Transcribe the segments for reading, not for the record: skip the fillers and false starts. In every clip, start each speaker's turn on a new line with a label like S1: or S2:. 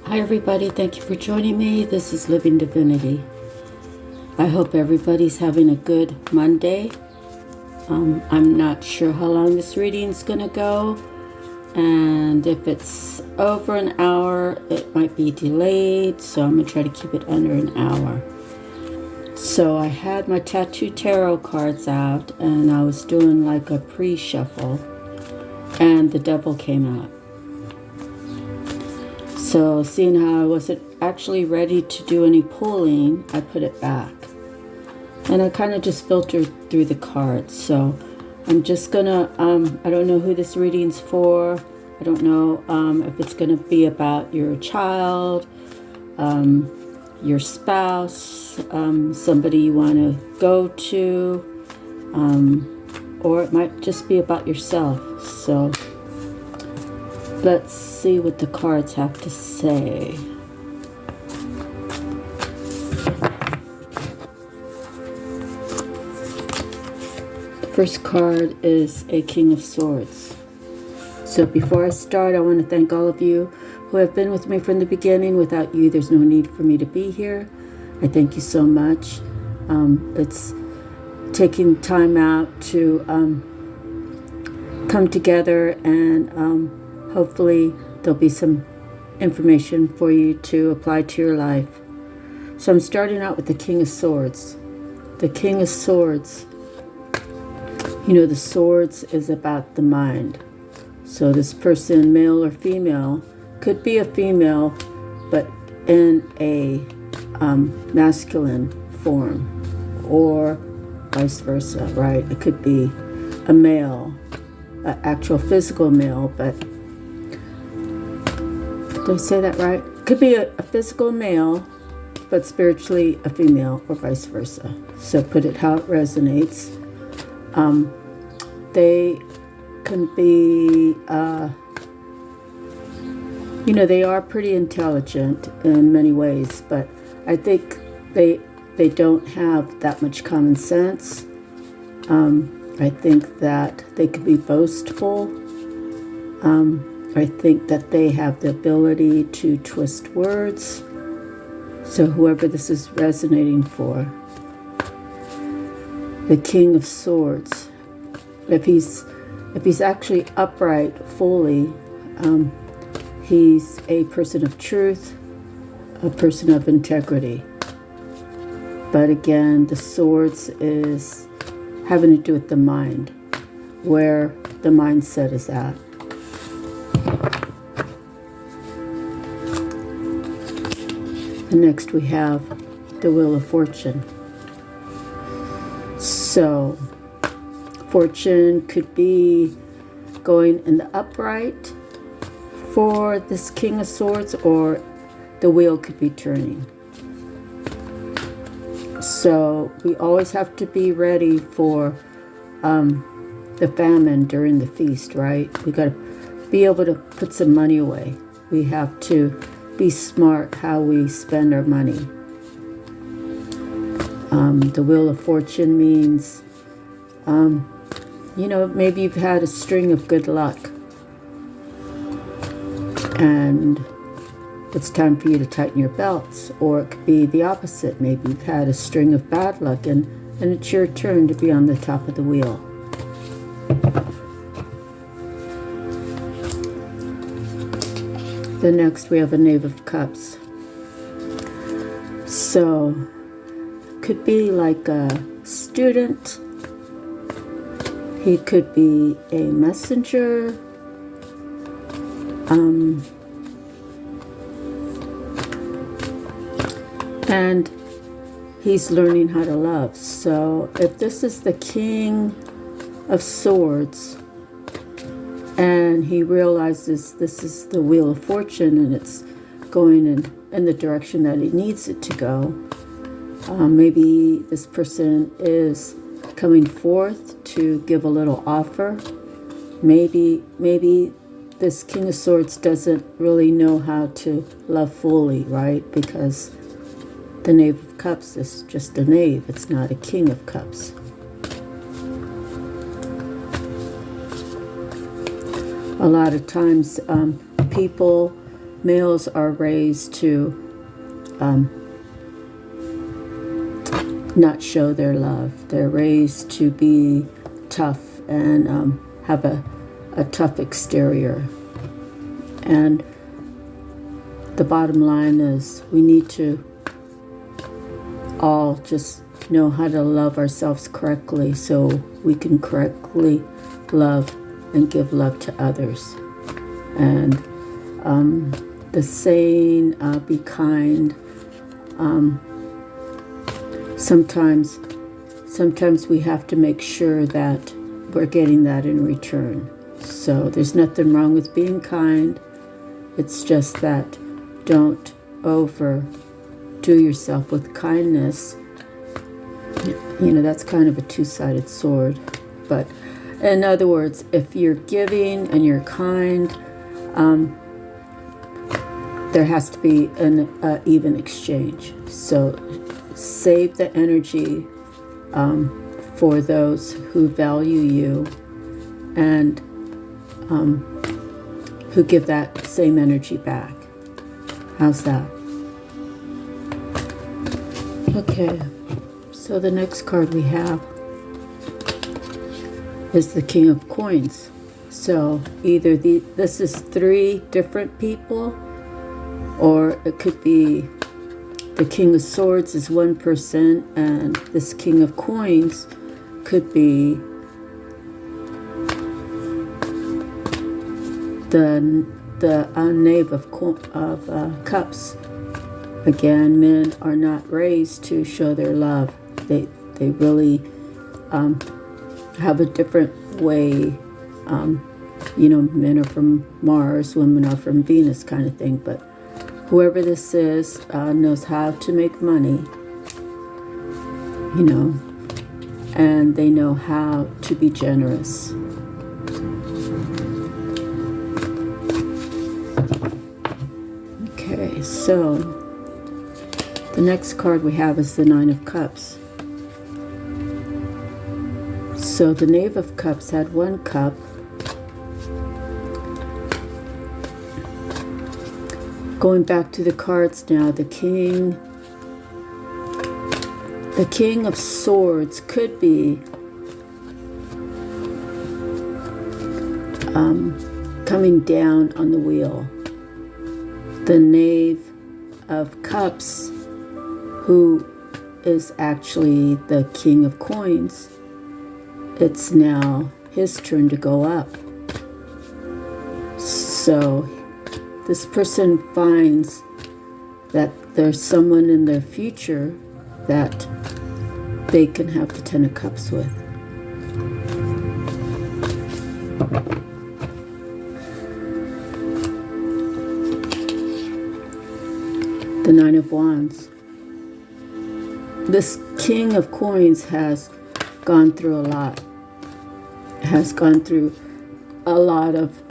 S1: Hi everybody, thank you for joining me. This is Living Divinity. I hope everybody's having a good Monday. I'm not sure how long this reading's gonna go, and if it's over an hour it might be delayed, so I'm gonna try to keep it under an hour. So I had my tattoo tarot cards out and I was doing like a pre-shuffle and the devil came out. So seeing how I wasn't actually ready to do any pulling, I put it back. And I kind of just filtered through the cards. So I'm just gonna, I don't know who this reading's for. I don't know if it's gonna be about your child, your spouse, somebody you wanna go to, or it might just be about yourself. So let's see what the cards have to say. The first card is a King of Swords. So before I start, I want to thank all of you who have been with me from the beginning. Without you, there's no need for me to be here. I thank you so much. It's taking time out to come together, and hopefully there'll be some information for you to apply to your life. So I'm starting out with the King of Swords. The King of Swords, you know, the swords is about the mind. So this person, male or female, could be a female, but in a masculine form, or vice versa, right? It could be a male, an actual physical male, but did I say that right? Could be a physical male, but spiritually a female, or vice versa. So put it how it resonates. They can be, you know, they are pretty intelligent in many ways, but I think they don't have that much common sense. I think that they could be boastful. I think that they have the ability to twist words. So whoever this is resonating for, the King of Swords, if he's actually upright fully, he's a person of truth, a person of integrity. But again, the swords is having to do with the mind, where the mindset is at. And next we have the Wheel of Fortune. So fortune could be going in the upright for this King of Swords, or the wheel could be turning. So we always have to be ready for the famine during the feast, right? We got to be able to put some money away. We have to be smart how we spend our money. The Wheel of Fortune means, you know, maybe you've had a string of good luck and it's time for you to tighten your belts. Or it could be the opposite. Maybe you've had a string of bad luck and it's your turn to be on the top of the wheel. The next we have a Knave of Cups. So could be like a student. He could be a messenger. And he's learning how to love. So if this is the King of Swords and he realizes this is the Wheel of Fortune and it's going in the direction that he needs it to go, maybe this person is coming forth to give a little offer. Maybe this King of Swords doesn't really know how to love fully, right? Because the Knave of Cups is just a knave. It's not a King of Cups. A lot of times people males are raised to not show their love. They're raised to be tough and have a tough exterior. And the bottom line is we need to all just know how to love ourselves correctly so we can correctly love and give love to others. And the saying, be kind, sometimes we have to make sure that we're getting that in return. So there's nothing wrong with being kind. It's just that don't overdo yourself with kindness. You know, that's kind of a two-sided sword. But in other words, if you're giving and you're kind, there has to be an even exchange. So save the energy for those who value you and who give that same energy back. How's that? Okay, so the next card we have is the King of Coins. So either this is 3 different people, or it could be the King of Swords is one person, and this King of Coins could be the Knave of Cups. Again, men are not raised to show their love. They really have a different way. Men are from Mars, women are from Venus, kind of thing. But whoever this is knows how to make money, and they know how to be generous. Okay, so the next card we have is the Nine of Cups. So the Knave of Cups had 1 cup. Going back to the cards now, the King of Swords could be coming down on the wheel. The Knave of Cups, who is actually the King of Coins, it's now his turn to go up. So this person finds that there's someone in their future that they can have the 10 of Cups with. The Nine of Wands. This King of Coins has gone through a lot. Has gone through a lot of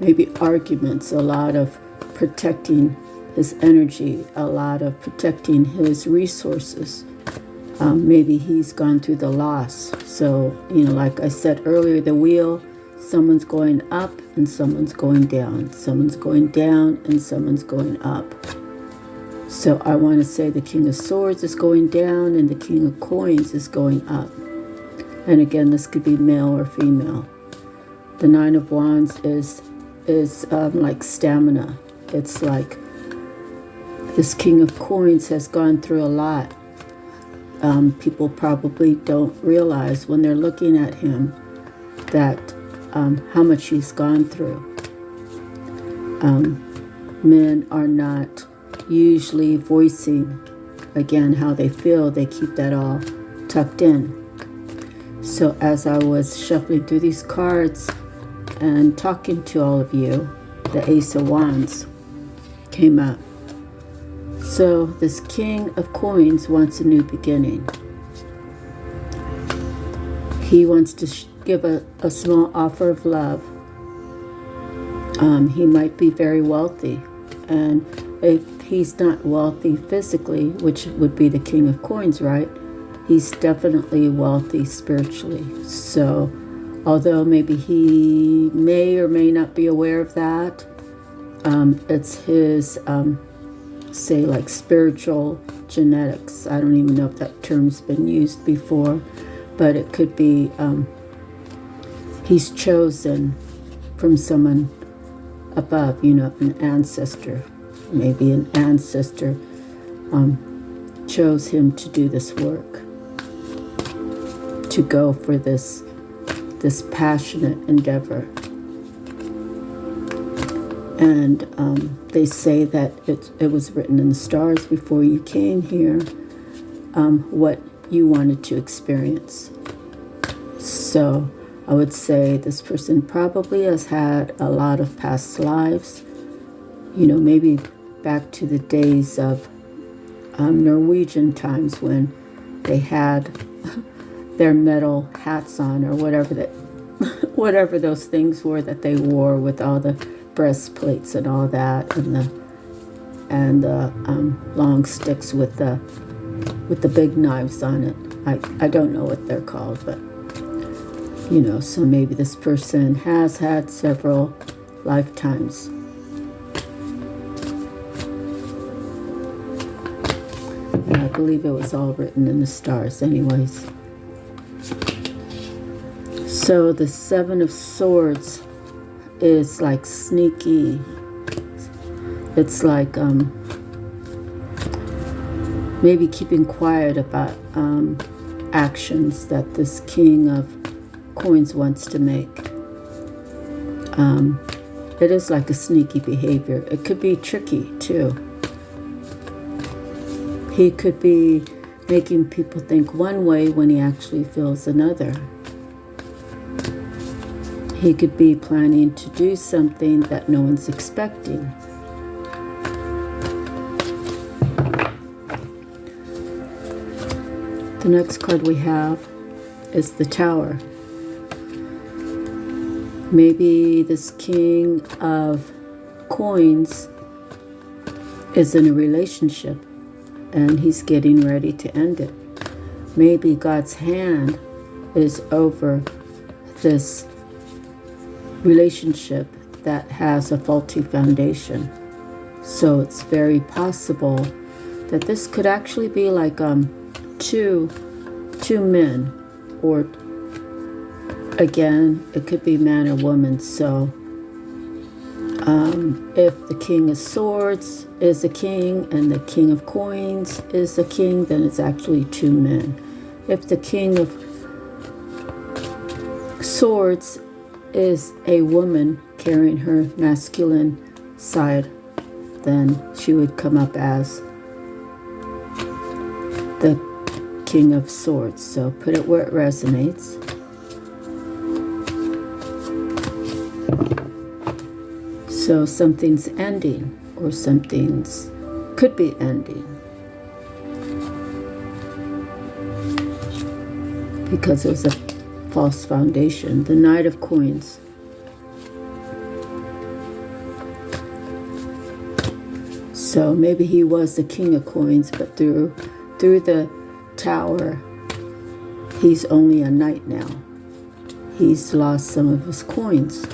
S1: maybe arguments, a lot of protecting his energy, a lot of protecting his resources. Maybe he's gone through the loss. So, like I said earlier, the wheel, someone's going up and someone's going down. Someone's going down and someone's going up. So I want to say the King of Swords is going down and the King of Coins is going up. And again, this could be male or female. The Nine of Wands is like stamina. It's like this King of Coins has gone through a lot. People probably don't realize when they're looking at him that how much he's gone through. Men are not usually voicing, again, how they feel. They keep that all tucked in. So as I was shuffling through these cards and talking to all of you, the Ace of Wands came up. So this King of Coins wants a new beginning. He wants to give a small offer of love. He might be very wealthy, and if he's not wealthy physically, which would be the King of Coins, right? He's definitely wealthy spiritually. So although maybe he may or may not be aware of that, It's his, say, like spiritual genetics. I don't even know if that term's been used before, but it could be he's chosen from someone above, an ancestor. Maybe an ancestor chose him to do this work, to go for this passionate endeavor. And they say that it was written in the stars before you came here, what you wanted to experience. So I would say this person probably has had a lot of past lives, maybe back to the days of Norwegian times when they had their metal hats on, or whatever those things were that they wore with all the breastplates and all that, and the long sticks with the big knives on it. I don't know what they're called, but so maybe this person has had several lifetimes. And I believe it was all written in the stars anyways. So the Seven of Swords is like sneaky. It's like maybe keeping quiet about actions that this King of Coins wants to make. It is like a sneaky behavior. It could be tricky too. He could be making people think one way when he actually feels another. He could be planning to do something that no one's expecting. The next card we have is the Tower. Maybe this King of Coins is in a relationship and he's getting ready to end it. Maybe God's hand is over this relationship that has a faulty foundation. So it's very possible that this could actually be like two men, or again, it could be man or woman. So if the King of Swords is a king and the King of Coins is a king, then it's actually two men. If the King of Swords is a woman carrying her masculine side, then she would come up as the King of Swords. So put it where it resonates. So something's ending, or something's could be ending, because there's a false foundation. The Knight of Coins. So maybe he was the King of Coins, but through the Tower, he's only a knight now. He's lost some of his coins.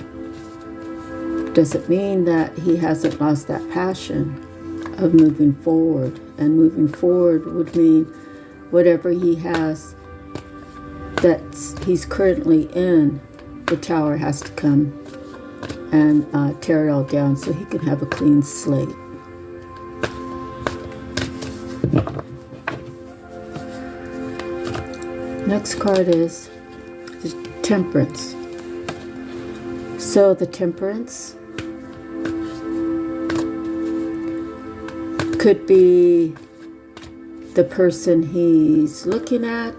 S1: Does it mean that he hasn't lost that passion of moving forward? And moving forward would mean whatever he has that he's currently in, the Tower has to come and tear it all down so he can have a clean slate. Next card is the Temperance. So the Temperance could be the person he's looking at.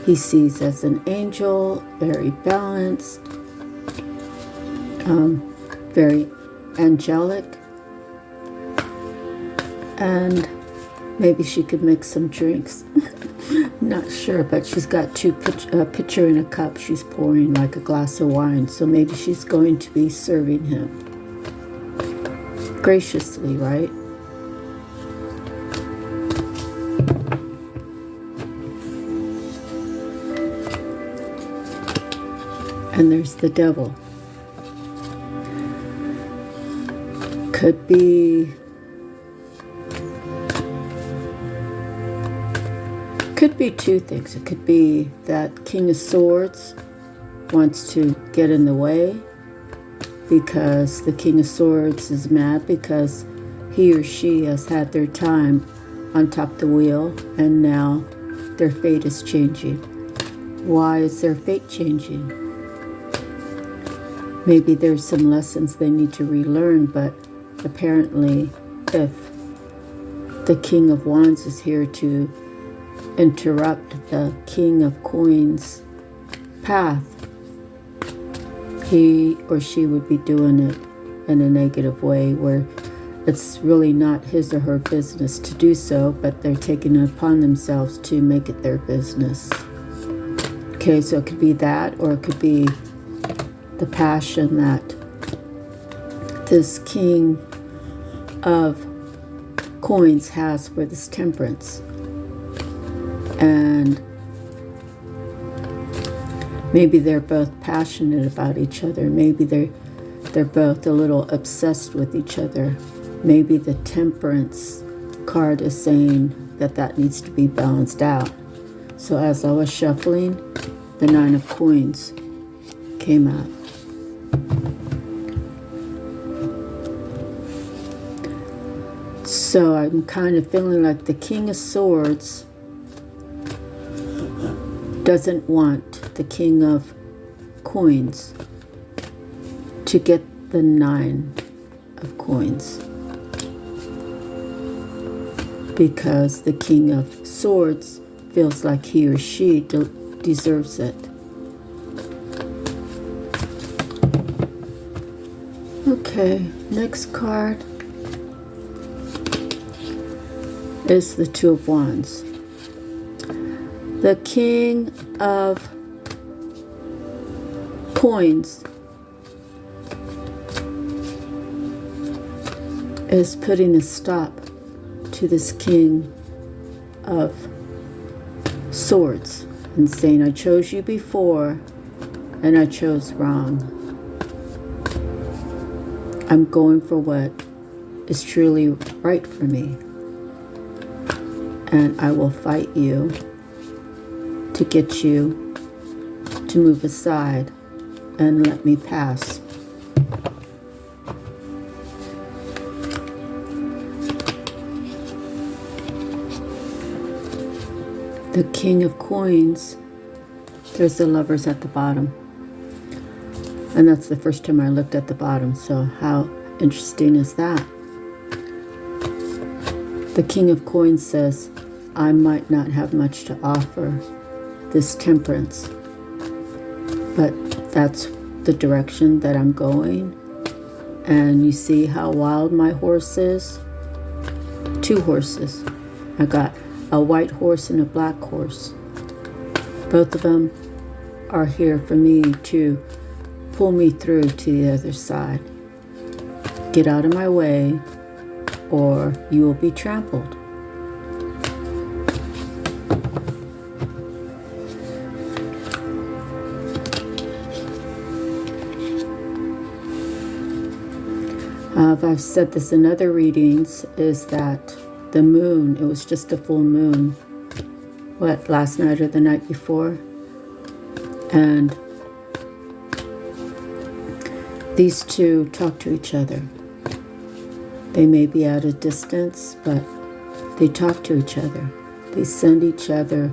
S1: He sees as an angel, very balanced, very angelic, and maybe she could make some drinks. Not sure, but she's got a pitcher and a cup. She's pouring like a glass of wine, so maybe she's going to be serving him graciously, right? And there's the Devil. Could be two things. It could be that King of Swords wants to get in the way because the King of Swords is mad because he or she has had their time on top of the wheel and now their fate is changing. Why is their fate changing? Maybe there's some lessons they need to relearn, but apparently if the King of Wands is here to interrupt the King of Coins path, he or she would be doing it in a negative way where it's really not his or her business to do so, but they're taking it upon themselves to make it their business. Okay, so it could be that, or it could be the passion that this King of Coins has for this temperance. And maybe they're both passionate about each other. Maybe they're both a little obsessed with each other. Maybe the temperance card is saying that needs to be balanced out. So as I was shuffling, the 9 of Coins came out. So I'm kind of feeling like the King of Swords doesn't want the King of Coins to get the 9 of Coins because the King of Swords feels like he or she deserves it. Okay, next card is the 2 of Wands. The King of Coins is putting a stop to this King of Swords and saying, I chose you before and I chose wrong. I'm going for what is truly right for me. And I will fight you to get you to move aside and let me pass. The King of Coins, there's the Lovers at the bottom. And that's the first time I looked at the bottom, so how interesting is that? The King of Coins says, I might not have much to offer this temperance, but that's the direction that I'm going. And you see how wild my horse is? 2 horses. I got a white horse and a black horse. Both of them are here for me to pull me through to the other side. Get out of my way or you will be trampled. I've said this in other readings, is that the moon, it was just a full moon, last night or the night before? And these two talk to each other. They may be at a distance, but they talk to each other. They send each other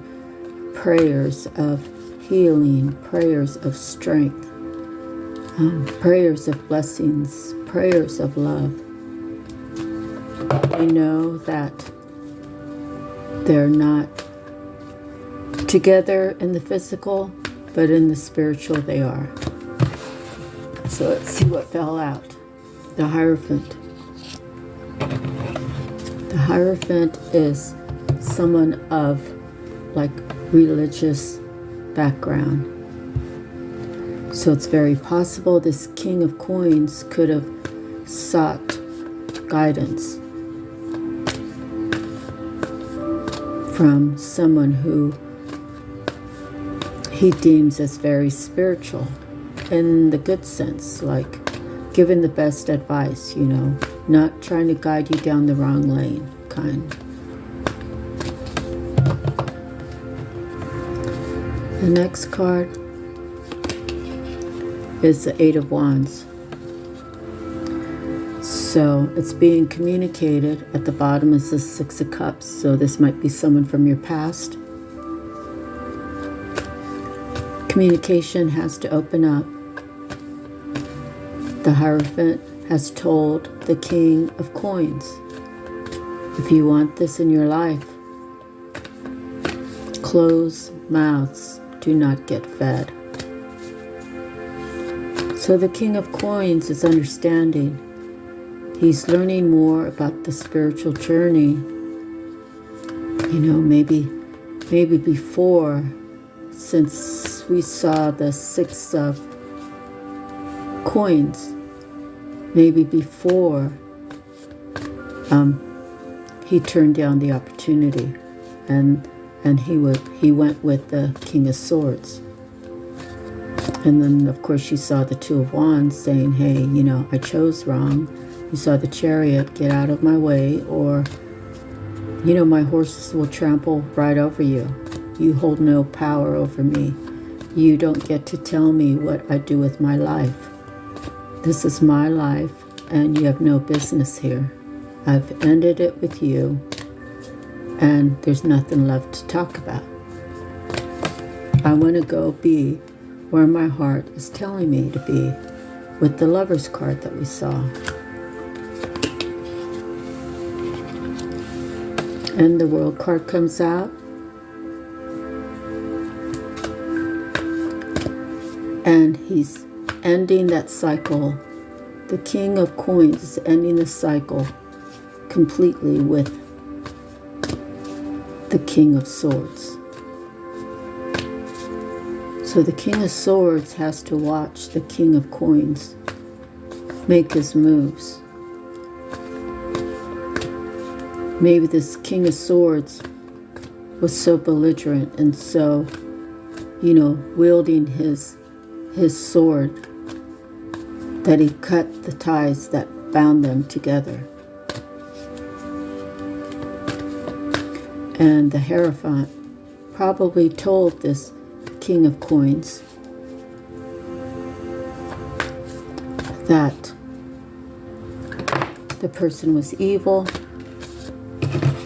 S1: prayers of healing, prayers of strength, prayers of blessings, prayers of love. They know that they're not together in the physical, but in the spiritual they are. So let's see what fell out. The Hierophant. The Hierophant is someone of religious background. So it's very possible this King of Coins could have sought guidance from someone who he deems as very spiritual in the good sense, like giving the best advice, not trying to guide you down the wrong lane, kind. The next card is the Eight of Wands. So it's being communicated. At the bottom is the Six of Cups. So this might be someone from your past. Communication has to open up. The Hierophant has told the King of Coins, if you want this in your life, closed mouths do not get fed. So the King of Coins is understanding. He's learning more about the spiritual journey. Maybe before, since we saw the Six of Coins, maybe before he turned down the opportunity, and he went with the King of Swords. And then of course you saw the Two of Wands saying, hey, I chose wrong. You saw the Chariot, get out of my way, or my horses will trample right over you. You hold no power over me. You don't get to tell me what I do with my life. This is my life, and you have no business here. I've ended it with you, and there's nothing left to talk about. I want to go be where my heart is telling me to be, with the Lover's card that we saw. And the World card comes out. And he's ending that cycle. The King of Coins is ending the cycle completely with the King of Swords. So the King of Swords has to watch the King of Coins make his moves. Maybe this King of Swords was so belligerent and so, wielding his sword, that he cut the ties that bound them together. And the Hierophant probably told this King of Coins that the person was evil.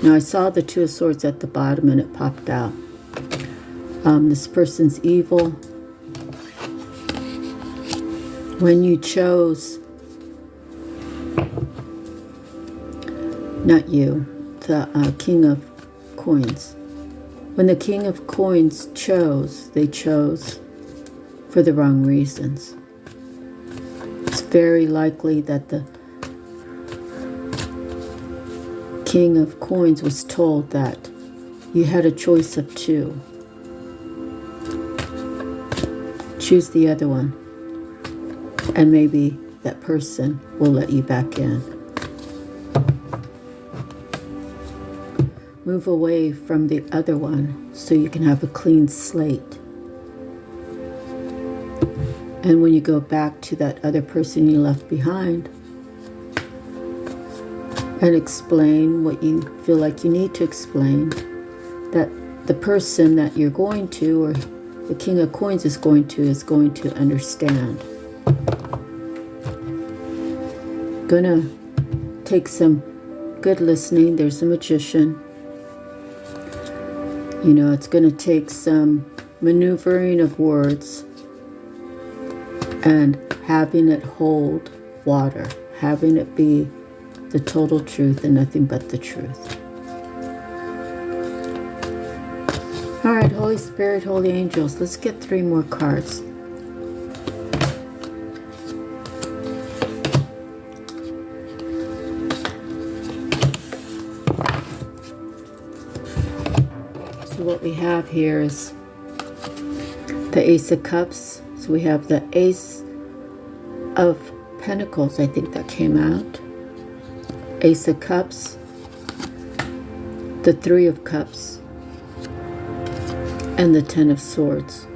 S1: Now I saw the Two of Swords at the bottom and it popped out. This person's evil. When you chose, not you, the King of Coins. When the King of Coins chose, they chose for the wrong reasons. It's very likely that the King of Coins was told that you had a choice of two. Choose the other one, and maybe that person will let you back in. Move away from the other one so you can have a clean slate. And when you go back to that other person you left behind, and explain what you feel like you need to explain, that the person that you're going to, or the King of Coins is going to understand. Gonna take some good listening. There's a magician. It's gonna take some maneuvering of words and having it hold water, having it be the total truth and nothing but the truth. All right, Holy Spirit, Holy Angels, let's get 3 more cards. So what we have here is the Ace of Cups. So we have the Ace of Pentacles, I think that came out. Ace of Cups, the 3 of Cups, and the 10 of Swords.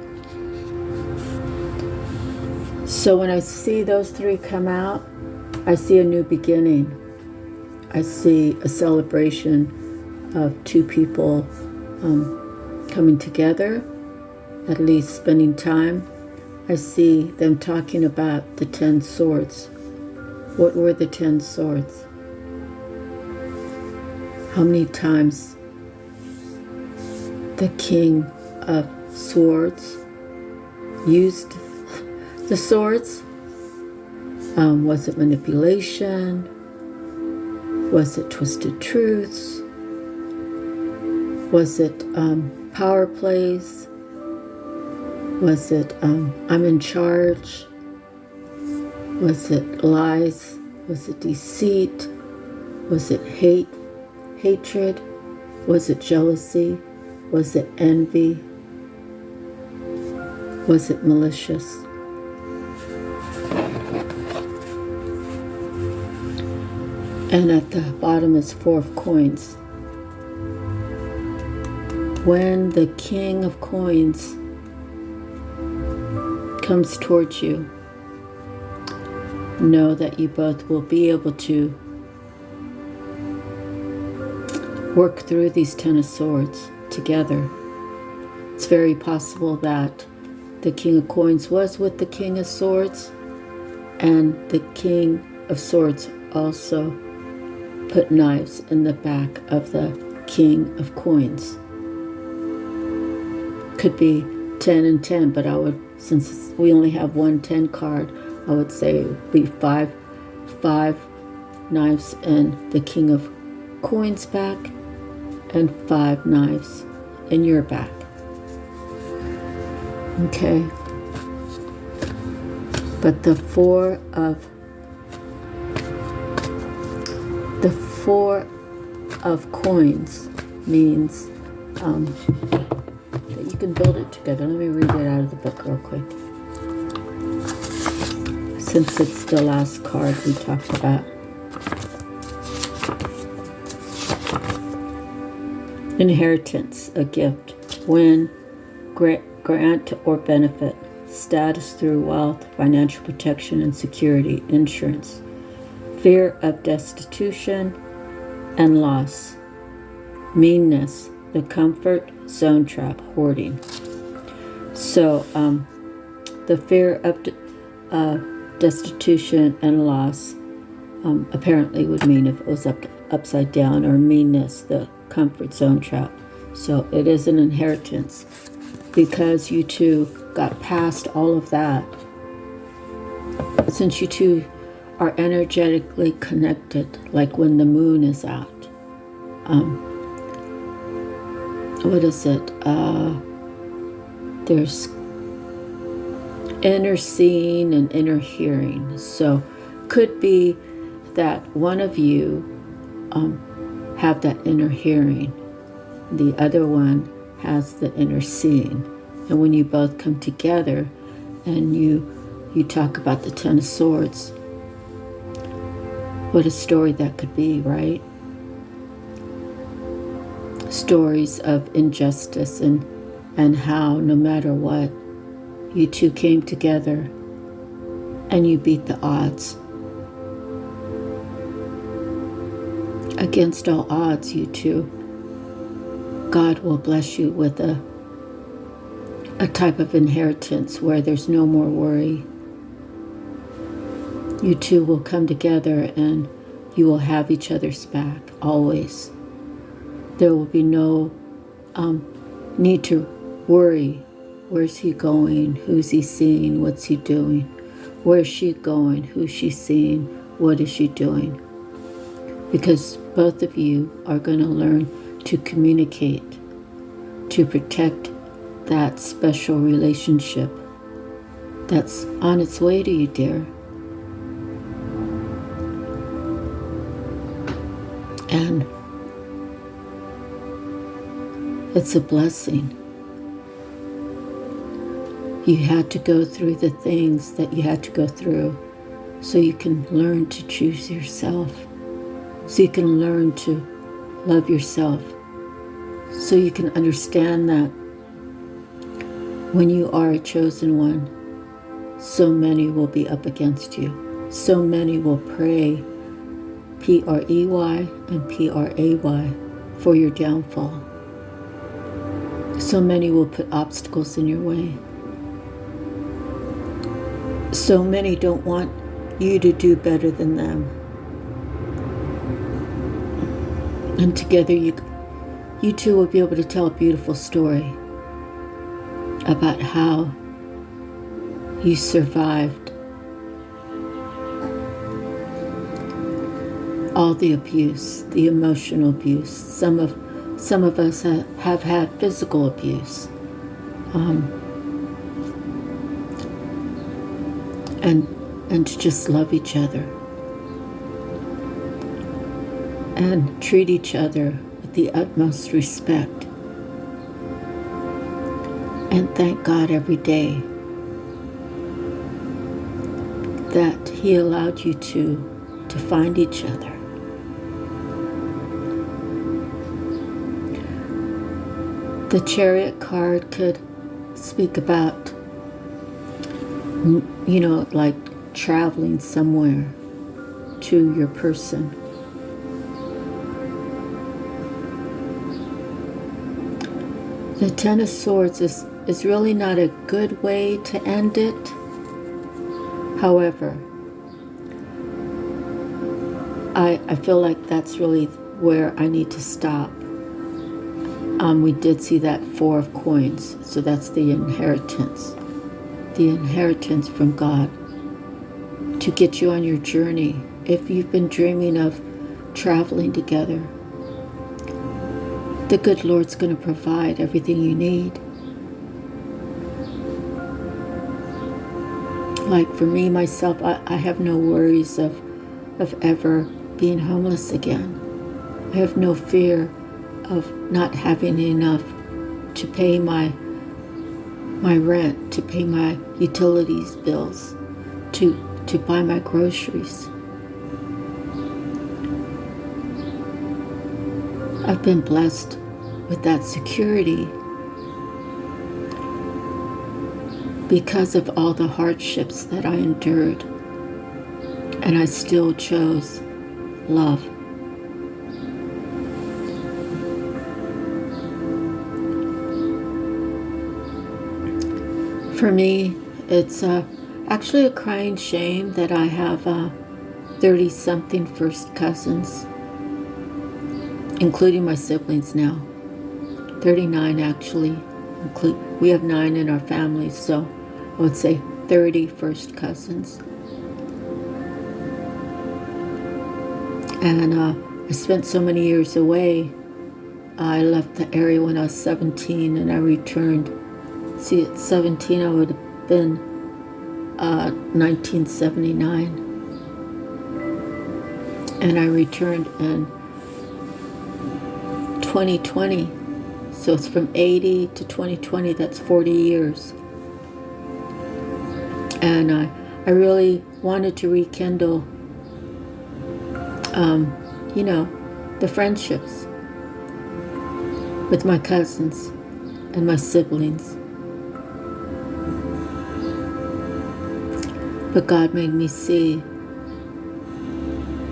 S1: So when I see those three come out, I see a new beginning. I see a celebration of two people coming together, at least spending time. I see them talking about the 10 swords. What were the 10 swords? How many times the King of Swords used the swords? Was it manipulation? Was it twisted truths? Was it power plays? Was it I'm in charge? Was it lies? Was it deceit? Was it hatred? Was it jealousy? Was it envy? Was it malicious? And at the bottom is 4 of coins. When the King of Coins comes towards you, know that you both will be able to work through these 10 of Swords together. It's very possible that the King of Coins was with the King of Swords, and the King of Swords also put knives in the back of the King of Coins. Could be 10 and 10, but I would, since we only have one 10 card, I would say it would be five knives in the King of Coins back and 5 knives in your back. Okay. But the four of coins means that you can build it together. Let me read it out of the book real quick, since it's the last card we talked about. Inheritance, a gift, win, grant or benefit, status through wealth, financial protection and security, insurance, fear of destitution and loss, meanness, the comfort zone trap, hoarding. So the fear of destitution and loss apparently would mean if it was upside down, or meanness, the comfort zone trap. So it is an inheritance, because you two got past all of that. Since you two are energetically connected, like when the moon is out. What is it? There's inner seeing and inner hearing. So could be that one of you have that inner hearing. The other one has the inner seeing. And when you both come together and you talk about the 10 of Swords, what a story that could be, right? Stories of injustice and how no matter what, you two came together and you beat the odds. Against all odds, you two, God will bless you with a type of inheritance where there's no more worry. You two will come together and you will have each other's back, always. There will be no need to worry. Where's he going? Who's he seeing? What's he doing? Where's she going? Who's she seeing? What is she doing? Because both of you are going to learn to communicate, to protect that special relationship that's on its way to you, dear. And it's a blessing. You had to go through the things that you had to go through so you can learn to choose yourself, so you can learn to love yourself, so you can understand that when you are a chosen one, so many will be up against you. So many will pray, P-R-E-Y and P-R-A-Y, for your downfall. So many will put obstacles in your way. So many don't want you to do better than them. And together you two will be able to tell a beautiful story about how you survived all the abuse, the emotional abuse. Some of us have had physical abuse. And to just love each other and treat each other with the utmost respect. And thank God every day that He allowed you to find each other. The Chariot card could speak about, like traveling somewhere to your person. The Ten of Swords is really not a good way to end it. However, I feel like that's really where I need to stop. We did see that Four of Coins, so that's the inheritance. The inheritance from God to get you on your journey. If you've been dreaming of traveling together, the good Lord's going to provide everything you need. Like for me, myself, I have no worries of ever being homeless again. I have no fear of not having enough to pay my rent, to pay my utilities bills, to buy my groceries. I've been blessed with that security because of all the hardships that I endured, and I still chose love. For me, it's actually a crying shame that I have 30-something first cousins, including my siblings now. 39 actually. We have 9 in our family, so I would say 30 first cousins. And I spent so many years away. I left the area when I was 17 and I returned. See, at 17 I would have been 1979. And I returned in 2020. So it's from 80 to 2020, that's 40 years. And I really wanted to rekindle, the friendships with my cousins and my siblings. But God made me see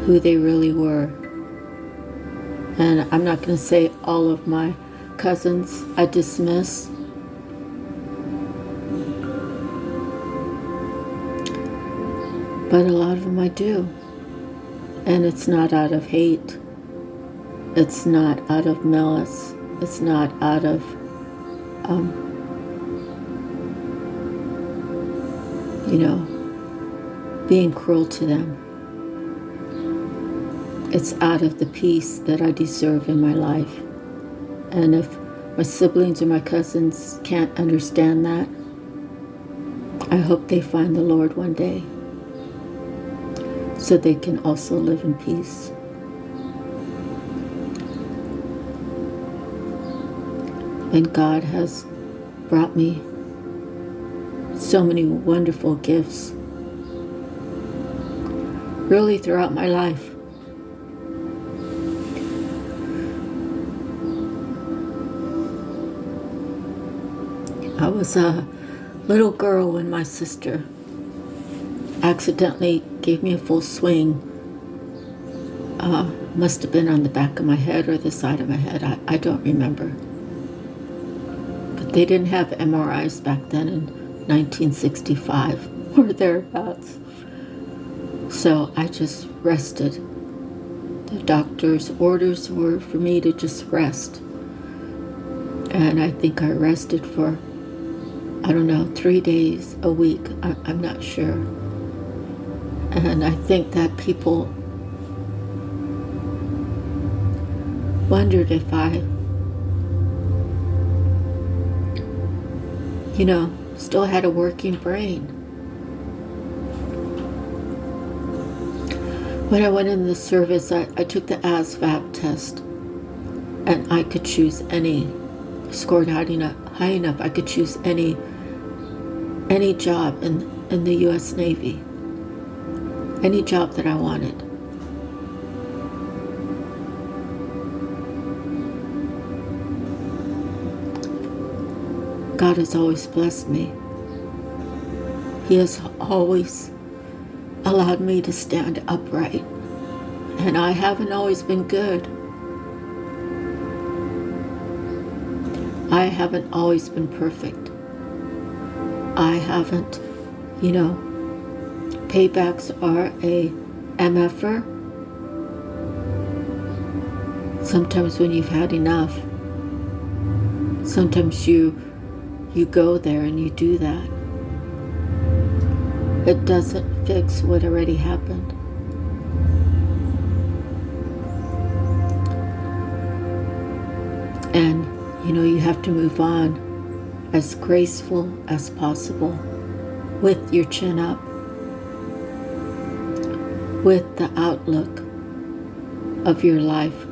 S1: who they really were. And I'm not going to say all of my cousins I dismiss, but a lot of them I do. And it's not out of hate. It's not out of malice. It's not out of being cruel to them. It's out of the peace that I deserve in my life. And if my siblings or my cousins can't understand that, I hope they find the Lord one day so they can also live in peace. And God has brought me so many wonderful gifts really throughout my life. I was a little girl when my sister accidentally gave me a full swing. Must have been on the back of my head or the side of my head. I don't remember. But they didn't have MRIs back then in 1965 or thereabouts. So I just rested. The doctor's orders were for me to just rest. And I think I rested for, 3 days, a week. I'm not sure. And I think that people wondered if I, still had a working brain. When I went in the service, I took the ASVAB test, and I could choose any, scored high enough, I could choose any job in the U.S. Navy, any job that I wanted. God has always blessed me. He has always allowed me to stand upright. And I haven't always been good. I haven't always been perfect. I haven't, paybacks are a MFer. Sometimes when you've had enough, sometimes you go there and you do that. It doesn't fix what already happened. And, you have to move on as graceful as possible, with your chin up, with the outlook of your life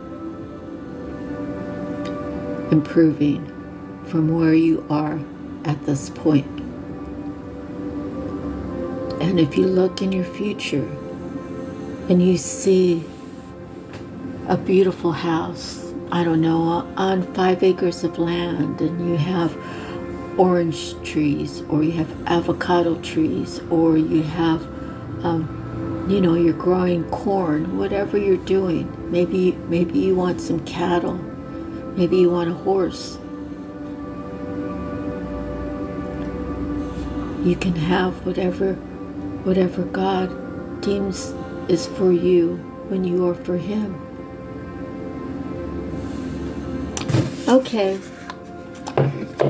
S1: improving from where you are at this point. And if you look in your future and you see a beautiful house, on 5 acres of land, and you have orange trees, or you have avocado trees, or you have, you're growing corn, whatever you're doing. Maybe you want some cattle. Maybe you want a horse. You can have whatever God deems is for you when you are for Him. Okay,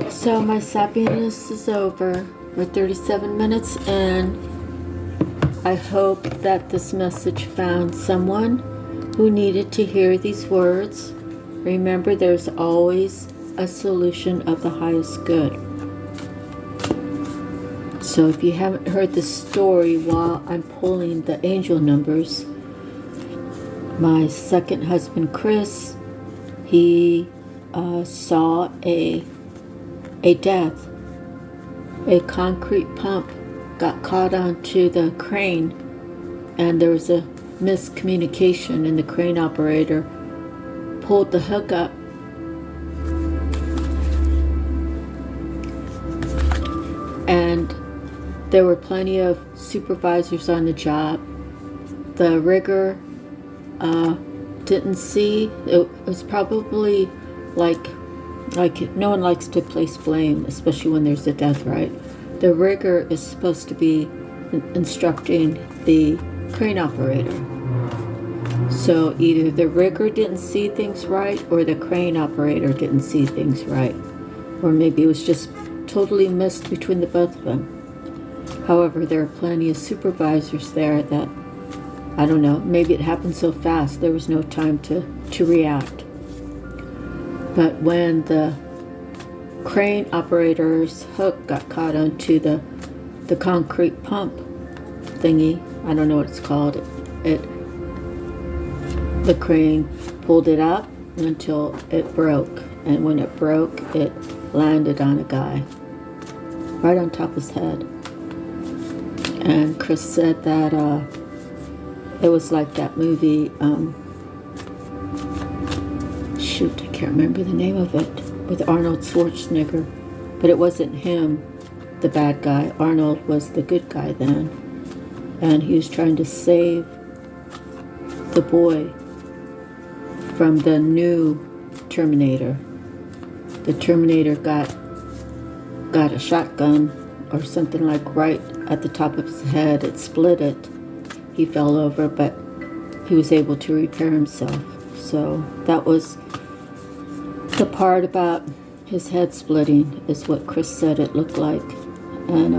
S1: so my sappiness is over. We're 37 minutes in. I hope that this message found someone who needed to hear these words. Remember, there's always a solution of the highest good. So if you haven't heard the story while I'm pulling the angel numbers, my second husband, Chris, he saw a death. A concrete pump got caught onto the crane, and there was a miscommunication, and the crane operator pulled the hook up. And there were plenty of supervisors on the job. The rigger didn't see. It was probably like no one likes to place blame, especially when there's a death, right? The rigger is supposed to be instructing the crane operator. So either the rigger didn't see things right, or the crane operator didn't see things right. Or maybe it was just totally missed between the both of them. However, there are plenty of supervisors there that, maybe it happened so fast there was no time to react. But when the crane operator's hook got caught onto the concrete pump thingy, I don't know what it's called, the crane pulled it up until it broke. And when it broke, it landed on a guy right on top of his head. And Chris said that it was like that movie, I can't remember the name of it, with Arnold Schwarzenegger, but it wasn't him, the bad guy. Arnold was the good guy then. and he was trying to save the boy from the new Terminator. The Terminator got a shotgun or something like right at the top of his head. It split it. He fell over, but he was able to repair himself. So that was the part about his head splitting, is what Chris said it looked like. And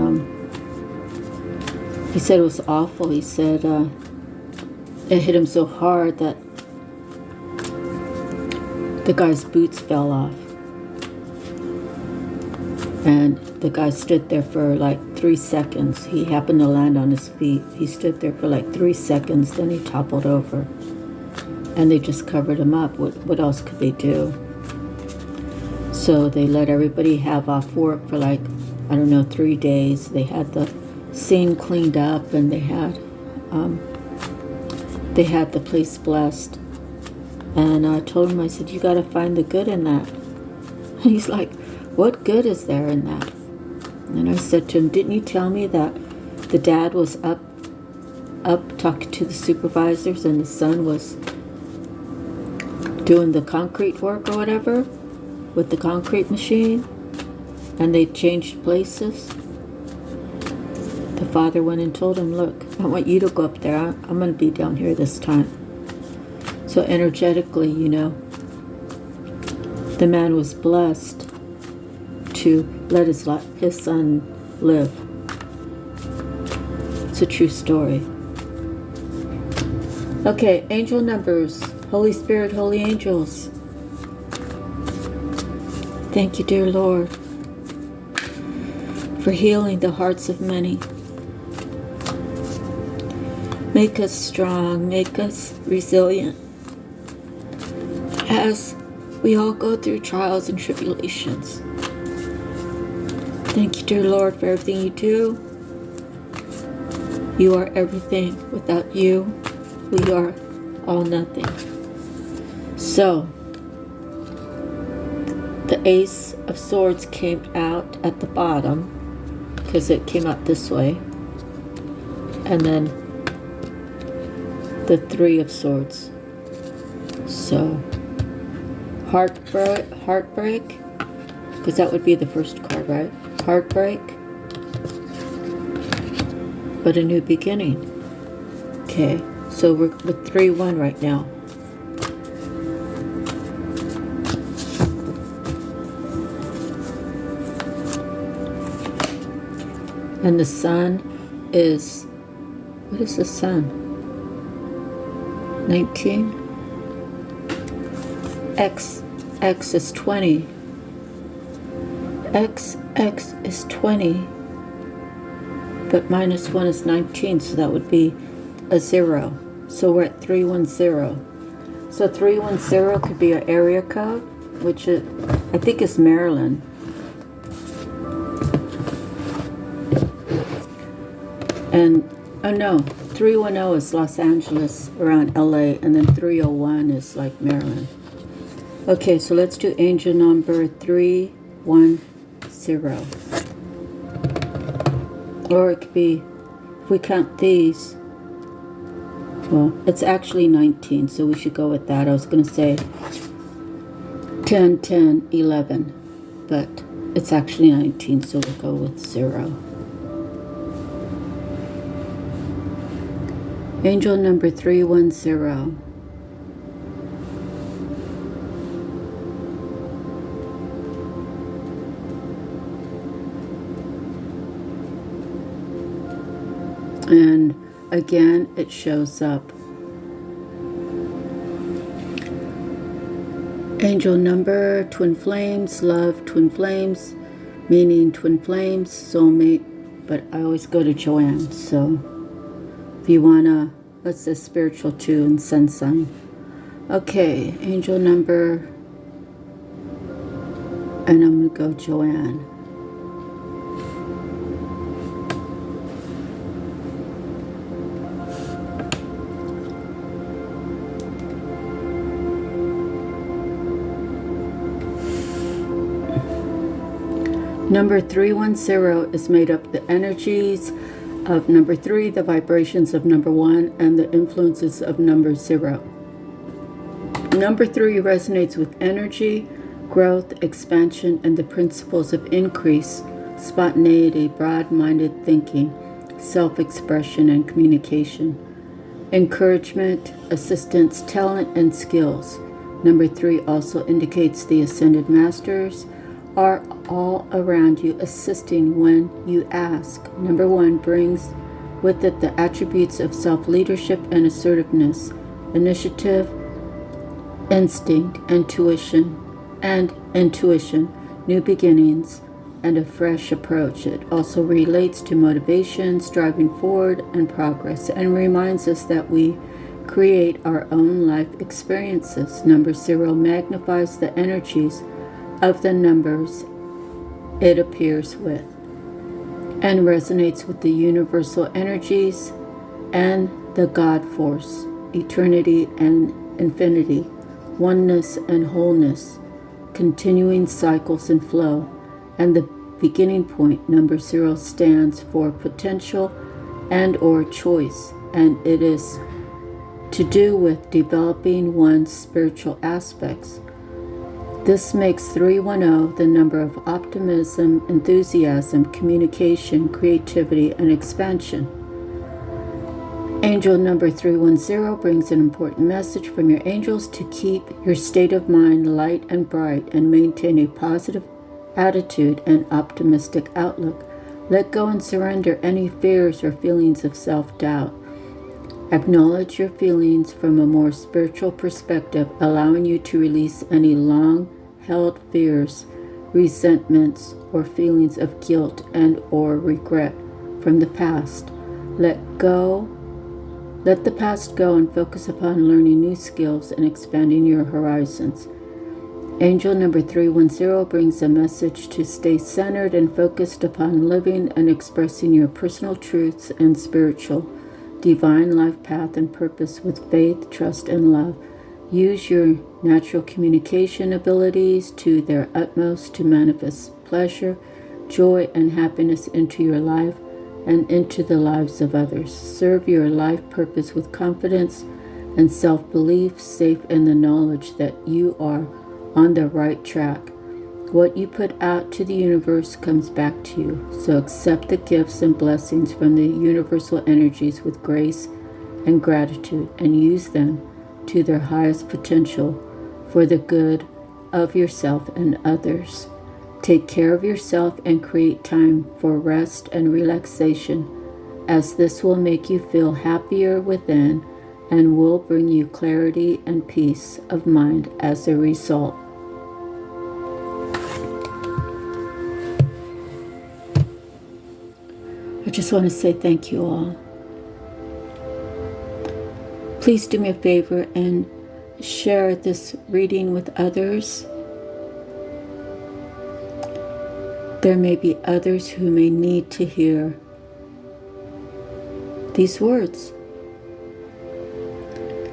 S1: he said it was awful. He said it hit him so hard that the guy's boots fell off. And the guy stood there for like 3 seconds. He happened to land on his feet. He stood there for like 3 seconds, then he toppled over. And they just covered him up. What else could they do? So they let everybody have off work for like, I don't know, 3 days. They had the scene cleaned up, and they had the place blessed. And I told him, I said, you got to find the good in that. And he's like, what good is there in that? And I said to him, didn't you tell me that the dad was up talking to the supervisors, and the son was doing the concrete work or whatever with the concrete machine, and they changed places? The father went and told him, look, I want you to go up there. I'm going to be down here this time. So energetically, the man was blessed to let his son live. It's a true story. Okay, angel numbers. Holy Spirit, holy angels. Thank you, dear Lord, for healing the hearts of many. Make us strong, make us resilient as we all go through trials and tribulations. Thank you, dear Lord, for everything you do. You are everything. Without you, we are all nothing. So, the Ace of Swords came out at the bottom because it came out this way. And then the Three of Swords. So, heartbreak, because that would be the first card, right? Heartbreak, but a new beginning. Okay, so we're with 3-1 right now. And the sun is, what is the sun? 19? X is 20. X is 20. But -1 is 19, so that would be a 0. So we're at 310. So 310 could be our area code, which I think is Maryland. And, oh no, 310 is Los Angeles, around LA, and then 301 is like Maryland. Okay, so let's do angel number 310. Or it could be, if we count these, well, it's actually 19, so we should go with that. I was going to say 10, 10, 11, but it's actually 19, so we'll go with 0. Angel number 310. And again, it shows up. Angel number, twin flames, love, twin flames, meaning twin flames, soulmate, but I always go to Joanne, so if you wanna, what's this, spiritual 2 and sun sign. Okay, angel number, and I'm gonna go Joanne. Number 310 is made up the energies of number 3, the vibrations of number 1, and the influences of number 0. Number 3 resonates with energy, growth, expansion, and the principles of increase, spontaneity, broad-minded thinking, self-expression, and communication, encouragement, assistance, talent, and skills. Number 3 also indicates the ascended masters are all around you, assisting when you ask. Number 1 brings with it the attributes of self-leadership and assertiveness, initiative, instinct, intuition, new beginnings, and a fresh approach. It also relates to motivation, striving forward, and progress, and reminds us that we create our own life experiences. Number 0 magnifies the energies of the numbers it appears with, and resonates with the universal energies and the God force, eternity and infinity, oneness and wholeness, continuing cycles and flow, and the beginning point. Number 0 stands for potential and or choice, and it is to do with developing one's spiritual aspects. This makes 310 the number of optimism, enthusiasm, communication, creativity, and expansion. Angel number 310 brings an important message from your angels to keep your state of mind light and bright and maintain a positive attitude and optimistic outlook. Let go and surrender any fears or feelings of self-doubt. Acknowledge your feelings from a more spiritual perspective, allowing you to release any long-held fears, resentments, or feelings of guilt and or regret from the past. Let the past go and focus upon learning new skills and expanding your horizons. Angel number 310 brings a message to stay centered and focused upon living and expressing your personal truths and spiritual, divine life path and purpose with faith, trust, and love. Use your natural communication abilities to their utmost to manifest pleasure, joy, and happiness into your life and into the lives of others. Serve your life purpose with confidence and self-belief, safe in the knowledge that you are on the right track. What you put out to the universe comes back to you. So accept the gifts and blessings from the universal energies with grace and gratitude, and use them to their highest potential for the good of yourself and others. Take care of yourself and create time for rest and relaxation, as this will make you feel happier within and will bring you clarity and peace of mind as a result. I just want to say thank you all. Please do me a favor and share this reading with others. There may be others who may need to hear these words.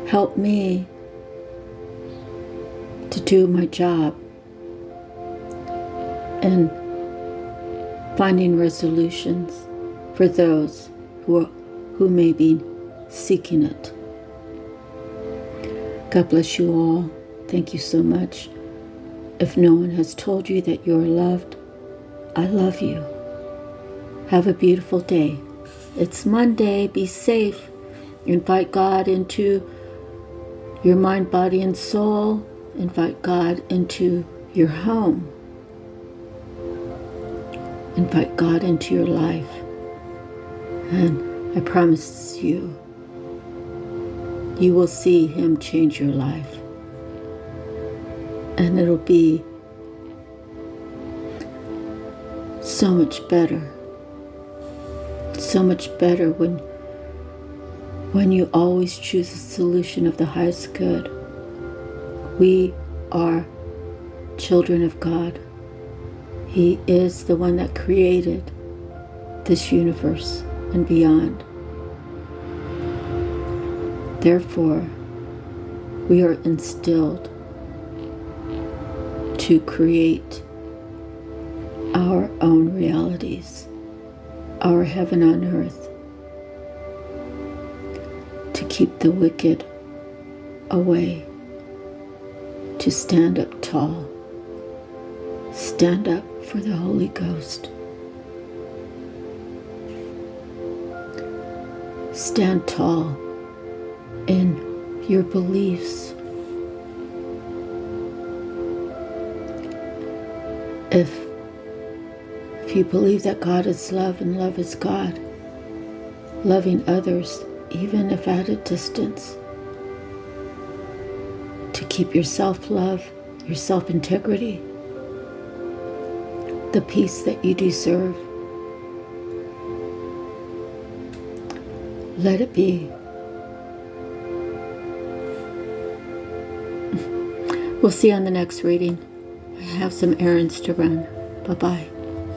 S1: Help me to do my job and finding resolutions for those who may be seeking it. God bless you all. Thank you so much. If no one has told you that you're loved, I love you. Have a beautiful day. It's Monday. Be safe. Invite God into your mind, body, and soul. Invite God into your home. Invite God into your life. And I promise you, you will see Him change your life. And it'll be so much better. So much better when you always choose a solution of the highest good. We are children of God. He is the one that created this universe and beyond. Therefore, we are instilled to create our own realities, our heaven on earth, keep the wicked away, to stand up tall. Stand up for the Holy Ghost. Stand tall in your beliefs. If you believe that God is love and love is God, loving others, even if at a distance, to keep your self-love, your self-integrity, the peace that you deserve, let it be. We'll see you on the next reading. I have some errands to run. Bye-bye.